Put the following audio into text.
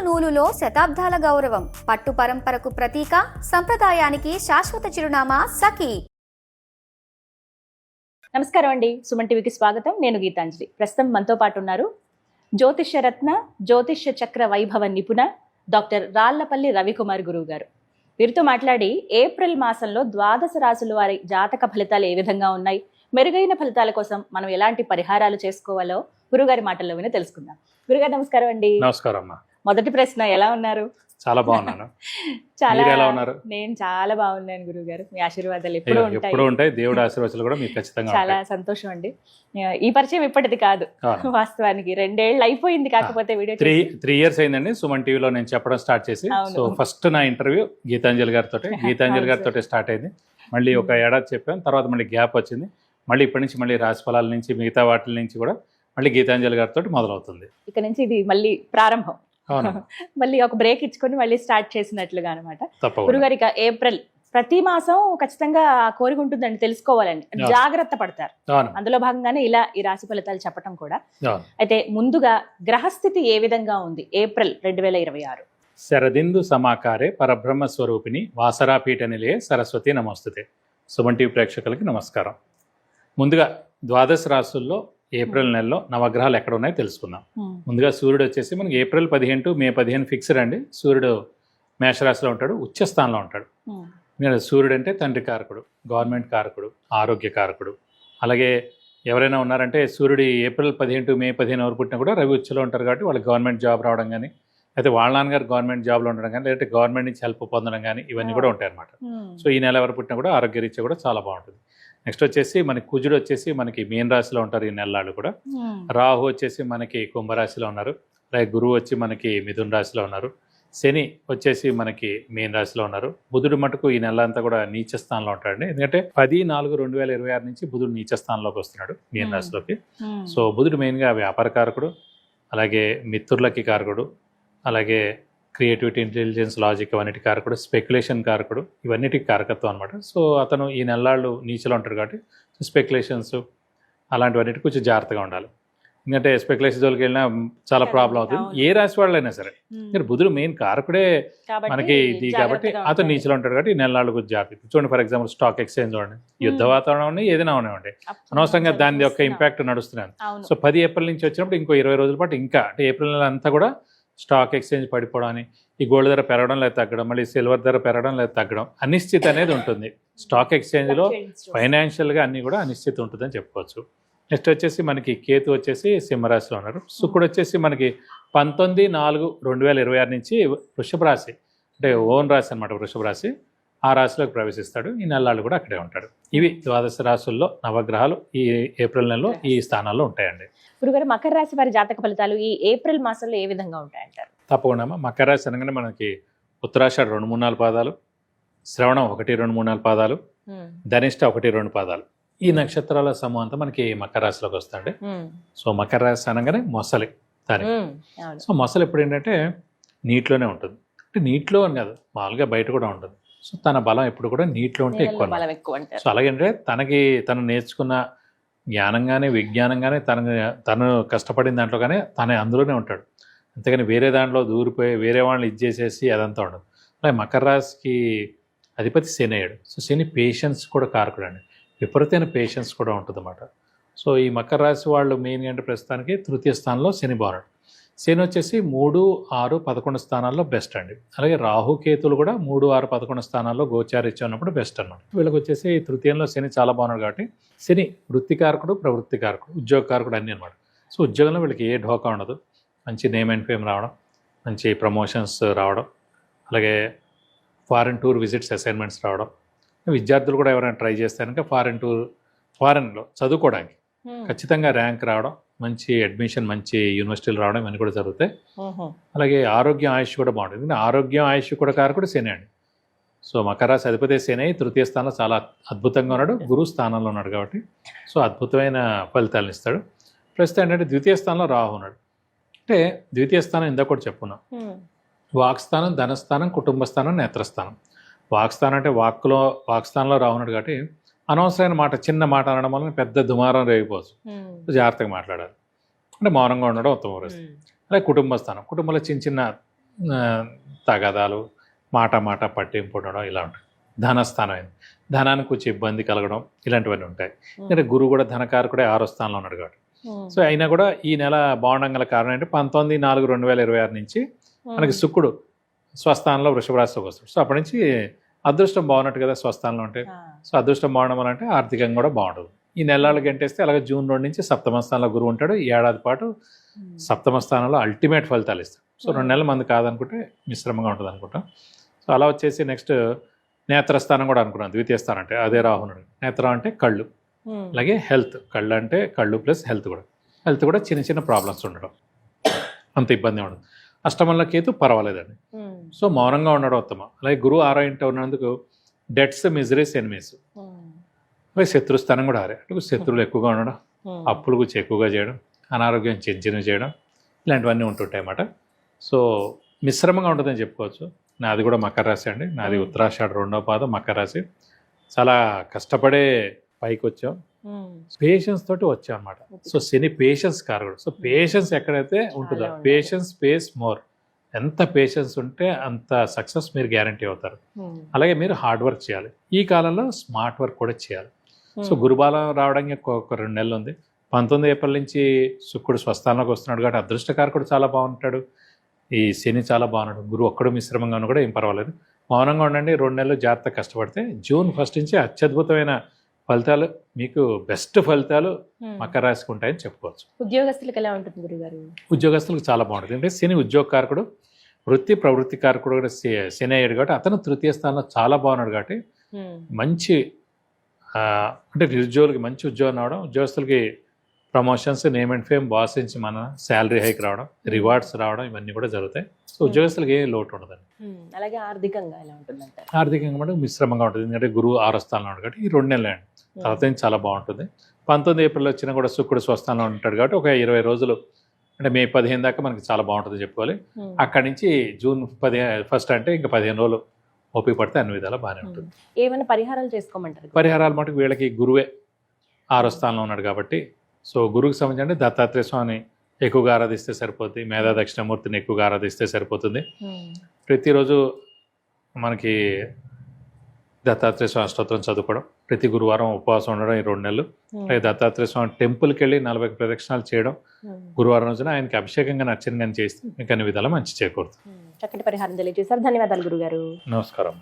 నూలులో శతాబ్దాల గౌరవం, పట్టు పరంపరకు ప్రతీక, సంప్రదాయానికి శాశ్వత చిరునామా సఖీ. నమస్కారం అండి, సుమన్ టీవీకి స్వాగతం. నేను గీతాంజలి. ప్రస్తుతం మనతో పాటు ఉన్నారు జ్యోతిష్య రత్న, జ్యోతిష్య చక్ర వైభవ నిపుణ డాక్టర్ రాళ్లపల్లి రవికుమార్ గురువు గారు. వీరితో మాట్లాడి ఏప్రిల్ మాసంలో ద్వాదశ రాశుల వారి జాతక ఫలితాలు ఏ విధంగా ఉన్నాయి, మెరుగైన ఫలితాల కోసం మనం ఎలాంటి పరిహారాలు చేసుకోవాలో గురుగారి మాటల్లో విని తెలుసుకుందాం. గురుగారు నమస్కారం అండి. నమస్కారం అమ్మా. మొదటి ప్రశ్న, ఎలా ఉన్నారు? చాలా బాగున్నాను. నేను చాలా బాగున్నాను గురుగారు. మీ ఆశీర్వాదాలు ఎప్పుడు ఉంటాయి. దేవుడి ఆశీర్వాదాలు కూడా మీకు ఖచ్చితంగా. చాలా సంతోషం అండి. ఈ పరిచయం ఇప్పటిది కాదు, వాస్తవానికి 2 ఏళ్ళు అయిపోయింది. కాకపోతే వీడియో 3 years అయిందండి సుమన్ టీవీలో నేను చెప్పడం స్టార్ట్ చేసి. సో ఫస్ట్ నా ఇంటర్వ్యూ గీతాంజలి గారితో స్టార్ట్ అయింది. మళ్ళీ ఒక ఏడాది చెప్పాను, తర్వాత మళ్ళీ గ్యాప్ వచ్చింది. మళ్ళీ ఇప్పటి నుంచి మళ్ళీ రాశి ఫలాల నుంచి మిగతా వాటి నుంచి కూడా మళ్ళీ గీతాంజలి గారితో మొదలవుతుంది. ఇక నుంచి ఇది మళ్ళీ ప్రారంభం. మళ్ళీ ఒక బ్రేక్ ఇచ్చుకొని మళ్ళీ స్టార్ట్ చేసినట్లుగా అనమాట. గురుగారు, ఇక ఏప్రిల్ ప్రతి మాసం ఖచ్చితంగా కోరిక ఉంటుందండి, తెలుసుకోవాలని జాగ్రత్త పడతారు. అందులో భాగంగానే ఇలా ఈ రాశి ఫలితాలు చెప్పడం కూడా. అయితే ముందుగా గ్రహస్థితి ఏ విధంగా ఉంది ఏప్రిల్ 2026? శరదిందు సమాకారే పరబ్రహ్మ స్వరూపిణి వాసరాపీఠ నిలయే సరస్వతి నమస్తుతే. సుమన్ టీవీ ప్రేక్షకులకి నమస్కారం. ముందుగా ద్వాదశ రాశుల్లో ఏప్రిల్ నెలలో నవగ్రహాలు ఎక్కడ ఉన్నాయో తెలుసుకుందాం. ముందుగా సూర్యుడు వచ్చేసి మనకి ఏప్రిల్ 15 to మే 15 ఫిక్స్డ్ అండి. సూర్యుడు మేషరాశిలో ఉంటాడు, ఉచ్చ స్థానంలో ఉంటాడు. సూర్యుడు అంటే తండ్రి కారకుడు, గవర్నమెంట్ కారకుడు, ఆరోగ్య కారకుడు. అలాగే ఎవరైనా ఉన్నారంటే సూర్యుడు ఏప్రిల్ 15 to మే 15 వరకు పుట్టినా కూడా రవి ఉచ్చలో ఉంటారు కాబట్టి వాళ్ళకి గవర్నమెంట్ జాబ్ రావడం కానీ, అయితే వాళ్ళ నాన్నగారు గవర్నమెంట్ జాబ్లో ఉండడం కానీ, లేదంటే గవర్నమెంట్ నుంచి హెల్ప్ పొందడం కానీ ఇవన్నీ కూడా ఉంటాయి అన్నమాట. సో ఈ నెల ఎవరు పుట్టినా కూడా ఆరోగ్య రీత్యా కూడా చాలా బాగుంటుంది. నెక్స్ట్ వచ్చేసి మనకి కుజుడు వచ్చేసి మనకి మీన రాశిలో ఉంటారు ఈ నెలలు కూడా. రాహు వచ్చేసి మనకి కుంభరాశిలో ఉన్నారు. అలాగే గురువు వచ్చి మనకి మిథున రాశిలో ఉన్నారు. శని వచ్చేసి మనకి మీన రాశిలో ఉన్నారు. బుధుడు మటుకు ఈ నెల అంతా కూడా నీచ స్థానంలో ఉంటాడండి. ఎందుకంటే 10/4/2026 నుంచి బుధుడు నీచ స్థానంలోకి వస్తున్నాడు మీన రాశిలోకి. సో బుధుడు మెయిన్గా వ్యాపార కారకుడు, అలాగే మిత్రులకి కారకుడు, అలాగే క్రియేటివిటీ, ఇంటెలిజెన్స్, లాజిక్ అవన్నిటి కారకుడు, స్పెక్యులేషన్ కారకుడు, ఇవన్నిటికి కారకత్వం అనమాట. సో అతను ఈ నెలలు నీచలో ఉంటాడు కాబట్టి స్పెక్యులేషన్స్ అలాంటివన్నిటి కొంచెం జాగ్రత్తగా ఉండాలి. ఎందుకంటే స్పెక్యులేషన్ జోలికి వెళ్ళినా చాలా ప్రాబ్లం అవుతుంది. ఏ రాశి వాళ్ళైనా సరే, బుధుడు మెయిన్ కారకుడే మనకి ఇది కాబట్టి అతను నీచలో ఉంటాడు కాబట్టి ఈ నెలలు కొంచెం జాగ్రత్త చూడండి. ఫర్ ఎగ్జాంపుల్ స్టాక్ ఎక్స్చేంజ్ చూడండి, యుద్ధ వాతావరణం ఏదైనా ఉన్నాయండి, అనవసరంగా దాని యొక్క ఇంపాక్ట్ నడుస్తున్నాను. సో 10 ఏప్రిల్ నుంచి వచ్చినప్పుడు ఇంకో 20 రోజుల పాటు ఇంకా అంటే ఏప్రిల్ నెల అంతా కూడా స్టాక్ ఎక్స్చేంజ్ పడిపోవడాన్ని, ఈ గోల్డ్ ధర పెరగడం లేదా తగ్గడం, మళ్ళీ సిల్వర్ ధర పెరగడం లేదా తగ్గడం, అనిశ్చితి అనేది ఉంటుంది స్టాక్ ఎక్స్చేంజ్లో. ఫైనాన్షియల్గా అన్నీ కూడా అనిశ్చితి ఉంటుందని చెప్పుకోవచ్చు. నెక్స్ట్ వచ్చేసి మనకి కేతు వచ్చేసి సింహరాశిలో ఉన్నారు. శుక్రుడు వచ్చేసి మనకి 19/4/2026 నుంచి వృషభ రాశి అంటే ఓన్ రాశి అనమాట, వృషభ రాశి ఆ రాశిలోకి ప్రవేశిస్తాడు. ఈ నెలలు కూడా అక్కడే ఉంటాడు. ఇవి ద్వాదశ రాశుల్లో నవగ్రహాలు ఈ ఏప్రిల్ నెలలో ఈ స్థానాల్లో ఉంటాయండి. గురుగారు, మకర రాశి వారి జాతక ఫలితాలు ఈ ఏప్రిల్ మాసంలో ఏ విధంగా ఉంటాయంటారు? తప్పకుండా. మకర రాశి అనగానే మనకి ఉత్తరాషాఢ 2-3-4 పాదాలు, శ్రవణం 1-2-3-4 పాదాలు, ధనిష్ట 1-2 పాదాలు, ఈ నక్షత్రాల సమూహం అంతా మనకి మకర రాశిలోకి వస్తాయండి. సో మకర రాశి అనగానే మొసలి దానికి. సో మొసలి ఎప్పుడు ఏంటంటే నీటిలోనే ఉంటుంది. అంటే నీటిలో అని కాదు, మామూలుగా బయట కూడా ఉంటుంది. సో తన బలం ఎప్పుడు కూడా నీటిలో ఉంటే ఎక్కువ. సో అలాగంటే తను నేర్చుకున్న జ్ఞానం కానీ విజ్ఞానం కానీ తను కష్టపడిన దాంట్లో కానీ తను అందులోనే ఉంటాడు. అంతేగాని వేరే దాంట్లో దూరిపోయి వేరే వాళ్ళని ఇచ్చేసేసి అదంతా ఉండదు. అలాగే మకర రాశికి అధిపతి శని అయ్యాడు. సో శని పేషెన్స్ కూడా కారకుడు అండి, విపరీతమైన పేషెన్స్ కూడా ఉంటుంది అన్నమాట. సో ఈ మకర రాశి వాళ్ళు మెయిన్ అంటే ప్రస్తుతానికి తృతీయ స్థానంలో శని బాగున్నాడు. శని వచ్చేసి 3, 6, 11 స్థానాల్లో బెస్ట్ అండి. అలాగే రాహుకేతులు కూడా 3, 6, 11 స్థానాల్లో గోచారిత్యం ఉన్నప్పుడు బెస్ట్ అనమాట. వీళ్ళకి వచ్చేసి తృతీయంలో శని చాలా బాగున్నాడు కాబట్టి శని వృత్తికారకుడు, ప్రవృత్తికారకుడు, ఉద్యోగకారకుడు అన్నీ అనమాట. సో ఉద్యోగంలో వీళ్ళకి ఏ ఢోకా ఉండదు. మంచి నేమ్ అండ్ ఫేమ్ రావడం, మంచి ప్రమోషన్స్ రావడం, అలాగే ఫారిన్ టూర్ విజిట్స్ అసైన్మెంట్స్ రావడం. విద్యార్థులు కూడా ఎవరైనా ట్రై చేస్తే కనుక ఫారిన్లో చదువుకోవడానికి ఖచ్చితంగా ర్యాంక్ రావడం, మంచి అడ్మిషన్, మంచి యూనివర్సిటీలు రావడం ఇవన్నీ కూడా జరుగుతాయి. అలాగే ఆరోగ్యం, ఆయుష్ కూడా బాగుంటుంది. ఆరోగ్యం, ఆయుష్ కూడా కారకుడు శని అండి. సో మకర రాశి అధిపతి శని తృతీయ స్థానంలో చాలా అద్భుతంగా ఉన్నాడు, గురు స్థానంలో ఉన్నాడు కాబట్టి సో అద్భుతమైన ఫలితాలను ఇస్తాడు. ప్రస్తుతం ఏంటంటే ద్వితీయ స్థానంలో రాహు ఉన్నాడు. అంటే ద్వితీయ స్థానం ఇందాక కూడా చెప్పుకున్నాం, వాక్స్థానం, ధనస్థానం, కుటుంబ స్థానం, నేత్రస్థానం. వాక్స్థానం అంటే వాక్స్థానంలో రాహు ఉన్నాడు కాబట్టి అనవసరమైన మాట, చిన్న మాట అనడం వల్ల పెద్ద దుమారం రేగిపోవచ్చు. జాగ్రత్తగా మాట్లాడాలి, అంటే మౌనంగా ఉండడం ఉత్తమ పరిస్థితి. అలాగే కుటుంబ స్థానం, కుటుంబంలో చిన్న చిన్న తగాదాలు, మాట మాట పట్టింపు ఉండడం ఇలా ఉంటాయి. ధనస్థానం అయింది, ధనానికి కొంచెం ఇబ్బంది కలగడం ఇలాంటివన్నీ ఉంటాయి. ఎందుకంటే గురువు కూడా ధనకారకుడే 6వ స్థానంలో ఉన్నాడు కాబట్టి. సో అయినా కూడా ఈ నెల బాగుండడం గల కారణం ఏంటంటే 19/4/2026 నుంచి మనకి శుక్రుడు స్వస్థానంలో వృషభ రాశిలోకి వస్తాడు. సో అప్పటి నుంచి అదృష్టం బాగున్నట్టు కదా స్వస్థానంలో ఉంటే. సో అదృష్టం బాగుండడం వల్ల అంటే ఆర్థికంగా కూడా బాగుంటుంది. ఈ నెలలు గంటేస్తే అలాగే జూన్ 2 నుంచి 7వ స్థానంలో గురువు ఉంటాడు. ఈ ఏడాది పాటు 7వ స్థానంలో అల్టిమేట్ ఫలితాలు ఇస్తాడు. సో 2 నెలల మంది కాదనుకుంటే మిశ్రమంగా ఉంటుంది అనుకుంటాం. సో అలా వచ్చేసి నెక్స్ట్ నేత్రస్థానం కూడా అనుకున్నాం. ద్వితీయ స్థానం అంటే అదే రాహునుడు. నేత్రం అంటే కళ్ళు, అలాగే హెల్త్. కళ్ళు అంటే కళ్ళు ప్లస్ హెల్త్ కూడా చిన్న చిన్న ప్రాబ్లమ్స్ ఉండడం, అంత ఇబ్బంది ఉండదు. అష్టమంలో కేతు పర్వాలేదండి. సో మౌనంగా ఉండడం ఉత్తమం. అలాగే గురువు 6వ ఇంట ఉన్నందుకు డెట్స్, మిజరీస్, ఎనిమీస్. అలాగే శత్రుస్థానం కూడా అంటే శత్రువులు ఎక్కువగా ఉండడం, అప్పులు కొంచెం ఎక్కువగా చేయడం, అనారోగ్యం చిన్న చేయడం ఇలాంటివన్నీ ఉంటుంటాయి అన్నమాట. సో మిశ్రమంగా ఉంటుందని చెప్పుకోవచ్చు. నాది కూడా మకర రాశి అండి. నాది ఉత్తరాషాఢ 2వ పాదం మకర రాశి. చాలా కష్టపడే పైకి వచ్చాం, పేషెన్స్ తోటి వచ్చాం అనమాట. సో శని పేషెన్స్ కారకుడు. సో పేషెన్స్ ఎక్కడైతే ఉంటుందో, పేషెన్స్ పేస్ మోర్. ఎంత పేషెన్స్ ఉంటే అంత సక్సెస్ మీరు గ్యారంటీ అవుతారు. అలాగే మీరు హార్డ్ వర్క్ చేయాలి. ఈ కాలంలో స్మార్ట్ వర్క్ కూడా చేయాలి. సో గురుబాలం రావడానికి ఒక 2 నెలలు ఉంది. 19 ఏప్రిల్ నుంచి శుక్రుడు స్వస్థానంలోకి వస్తున్నాడు కాబట్టి అదృష్టకారకుడు చాలా బాగుంటాడు. ఈ శని చాలా బాగున్నాడు. గురువు ఒక్కడు మిశ్రమంగా ఉన్నా కూడా ఏం పర్వాలేదు. మౌనంగా ఉండండి. 2 నెలలు జాగ్రత్త కష్టపడితే జూన్ 1 నుంచి అత్యద్భుతమైన ఫలితాలు, మీకు బెస్ట్ ఫలితాలు మకర రాశికి ఉంటాయని చెప్పుకోవచ్చు. ఉద్యోగస్తులకు ఎలా ఉంటుంది గురుగారు? ఉద్యోగస్తులకు చాలా బాగుంటుంది. అంటే శని ఉద్యోగకారకుడు, వృత్తి ప్రవృత్తి కారకుడు కూడా శని అయ్యాడు కాబట్టి అతను తృతీయ స్థానంలో చాలా బాగున్నాడు కాబట్టి మంచి అంటే నిరుద్యోగులకి మంచి ఉద్యోగం రావడం, ఉద్యోగస్తులకి promotions, name and fame, boss నుంచి మన శాలరీ హైక్ రావడం, రివార్డ్స్ రావడం ఇవన్నీ కూడా జరుగుతాయి. సో ఉద్యోగస్తులకి ఏ లోటు ఉండదండి. అలాగే ఆర్థికంగా ఎలా ఉంటుంది? ఆర్థికంగా మనకు మిశ్రమంగా ఉంటుంది. ఎందుకంటే గురువు 6వ స్థానంలో ఉన్నాడు కాబట్టి ఈ 2 నెలలు అండి. తర్వాత చాలా బాగుంటుంది. 19 ఏప్రిల్ వచ్చినా కూడా శుక్రుడు స్వస్థానంలో ఉంటాడు కాబట్టి ఒక 20 రోజులు అంటే మే 15 దాకా మనకి చాలా బాగుంటుంది చెప్పుకోవాలి. అక్కడి నుంచి జూన్ 1 అంటే ఇంకా 15 రోజులు ఓపిక పడితే అన్ని విధాలా బాగానే ఉంటుంది. ఏమైనా పరిహారాలు చేసుకోమంటారు? పరిహారాలు మటుకు వీళ్ళకి గురువే 6వ స్థానంలో ఉన్నాడు కాబట్టి సో గురువుకి సంబంధించి దత్తాత్రేయ స్వామిని ఎక్కువగా ఆరాధిస్తే సరిపోతుంది. మేధా దక్షిణమూర్తిని ఎక్కువగా ఆరాధిస్తే సరిపోతుంది. ప్రతిరోజు మనకి దత్తాత్రేయ స్వామి స్తోత్రం చదువుకోవడం, ప్రతి గురువారం ఉపవాసం ఉండడం ఈ 2 నెలలు. అలాగే దత్తాత్రేయ స్వామి టెంపుల్కి వెళ్ళి 40 ప్రదక్షిణాలు చేయడం, గురువారం రోజున ఆయనకి అభిషేకంగా నచ్చిన కానీ చేస్తే మీకు అన్ని విధాలా మంచి చేకూరుతుంది. చక్కటి పరిహారం తెలియజేశారు. ధన్యవాదాలు గురుగారు. నమస్కారం.